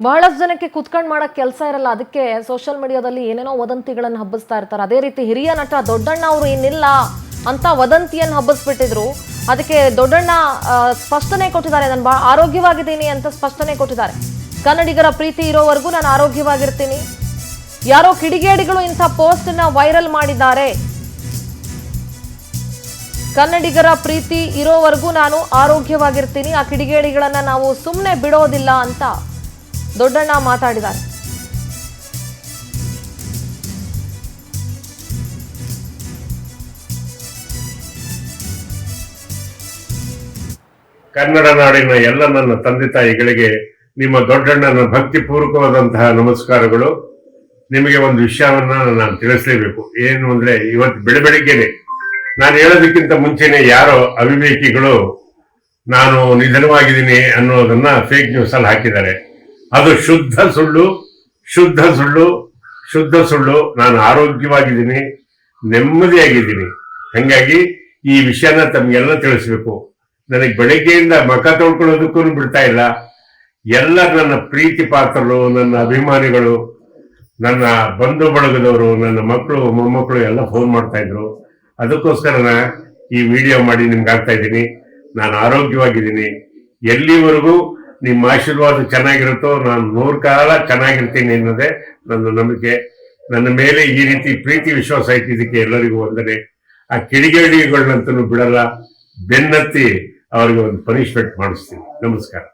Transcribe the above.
ಬಹಳಷ್ಟು ಜನಕ್ಕೆ ಕುತ್ಕೊಂಡು ಮಾಡಕ್ ಕೆಲಸ ಇರಲ್ಲ, ಅದಕ್ಕೆ ಸೋಷಿಯಲ್ ಮೀಡಿಯಾದಲ್ಲಿ ಏನೇನೋ ವದಂತಿಗಳನ್ನು ಹಬ್ಬಿಸ್ತಾ ಇರ್ತಾರೆ. ಅದೇ ರೀತಿ ಹಿರಿಯ ನಟ ದೊಡ್ಡಣ್ಣ ಅವರು ಇನ್ನಿಲ್ಲ ಅಂತ ವದಂತಿಯನ್ನು ಹಬ್ಬಿಸ್ಬಿಟ್ಟಿದ್ರು. ಅದಕ್ಕೆ ದೊಡ್ಡಣ್ಣ ಸ್ಪಷ್ಟನೆ ಕೊಟ್ಟಿದ್ದಾರೆ, ನಾನು ಆರೋಗ್ಯವಾಗಿದ್ದೀನಿ ಅಂತ ಸ್ಪಷ್ಟನೆ ಕೊಟ್ಟಿದ್ದಾರೆ. ಕನ್ನಡಿಗರ ಪ್ರೀತಿ ಇರೋವರೆಗೂ ನಾನು ಆರೋಗ್ಯವಾಗಿರ್ತೀನಿ. ಯಾರೋ ಕಿಡಿಗೇಡಿಗಳು ಇಂಥ ಪೋಸ್ಟ್ ನ ವೈರಲ್ ಮಾಡಿದ್ದಾರೆ. ಕನ್ನಡಿಗರ ಪ್ರೀತಿ ಇರೋವರೆಗೂ ನಾನು ಆರೋಗ್ಯವಾಗಿರ್ತೀನಿ, ಆ ಕಿಡಿಗೇಡಿಗಳನ್ನ ನಾವು ಸುಮ್ಮನೆ ಬಿಡೋದಿಲ್ಲ ಅಂತ ದೊಡ್ಡಣ್ಣ ಮಾತಾಡಿದ್ದಾರೆ. ಕನ್ನಡ ನಾಡಿನ ಎಲ್ಲ ನನ್ನ ತಂದೆ ತಾಯಿಗಳಿಗೆ ನಿಮ್ಮ ದೊಡ್ಡಣ್ಣನ ಭಕ್ತಿಪೂರ್ವಕವಾದಂತಹ ನಮಸ್ಕಾರಗಳು. ನಿಮಗೆ ಒಂದು ವಿಷಯವನ್ನ ನಾನು ತಿಳಿಸಲೇಬೇಕು. ಏನು ಅಂದ್ರೆ, ಇವತ್ತು ಬೆಳಬೆಳಿಗ್ಗೆನೆ ನಾನು ಹೇಳೋದಕ್ಕಿಂತ ಮುಂಚೆನೆ ಯಾರೋ ಅವಿವೇಕಿಗಳು ನಾನು ನಿಧನವಾಗಿದ್ದೀನಿ ಅನ್ನೋದನ್ನ ಫೇಕ್ ನ್ಯೂಸ್ ಅಲ್ಲಿ ಹಾಕಿದ್ದಾರೆ. ಅದು ಶುದ್ಧ ಸುಳ್ಳು, ಶುದ್ಧ ಸುಳ್ಳು, ಶುದ್ಧ ಸುಳ್ಳು. ನಾನು ಆರೋಗ್ಯವಾಗಿದ್ದೀನಿ, ನೆಮ್ಮದಿಯಾಗಿದ್ದೀನಿ. ಹಾಗಾಗಿ ಈ ವಿಷಯನ ತಮ್ಗೆಲ್ಲ ತಿಳಿಸ್ಬೇಕು. ನನಗೆ ಬೆಳಗ್ಗೆಯಿಂದ ಮಖ ತೊಳ್ಕೊಳ್ಳೋದಕ್ಕೂ ಬಿಡ್ತಾ ಇಲ್ಲ. ಎಲ್ಲ ನನ್ನ ಪ್ರೀತಿ ಪಾತ್ರರು, ನನ್ನ ಅಭಿಮಾನಿಗಳು, ನನ್ನ ಬಂಧು ಬಳಗದವರು, ನನ್ನ ಮಕ್ಕಳು ಮೊಮ್ಮಕ್ಕಳು ಎಲ್ಲ ಫೋನ್ ಮಾಡ್ತಾ ಇದ್ರು. ಅದಕ್ಕೋಸ್ಕರ ಈ ವಿಡಿಯೋ ಮಾಡಿ ನಿಮ್ಗೆ ಆಗ್ತಾ ಇದ್ದೀನಿ. ನಾನು ಆರೋಗ್ಯವಾಗಿದ್ದೀನಿ. ಎಲ್ಲಿವರೆಗೂ ನಿಮ್ಮ ಆಶೀರ್ವಾದ ಚೆನ್ನಾಗಿರುತ್ತೋ ನಾನು 100 ಕಾಲ ಚೆನ್ನಾಗಿರ್ತೀನಿ ಅನ್ನೋದೇ ನನ್ನ ನಂಬಿಕೆ. ನನ್ನ ಮೇಲೆ ಈ ರೀತಿ ಪ್ರೀತಿ ವಿಶ್ವಾಸ ಇಟ್ಟಿದ್ದಕ್ಕೆ ಎಲ್ಲರಿಗೂ ವಂದನೆ. ಆ ಕಿಡಿಗೇಡಿಗಳನ್ನಂತೂ ಬಿಡಲ್ಲ, ಬೆನ್ನತ್ತಿ ಅವರಿಗೆ ಒಂದು ಪನಿಷ್ಮೆಂಟ್ ಮಾಡಿಸ್ತೀನಿ. ನಮಸ್ಕಾರ.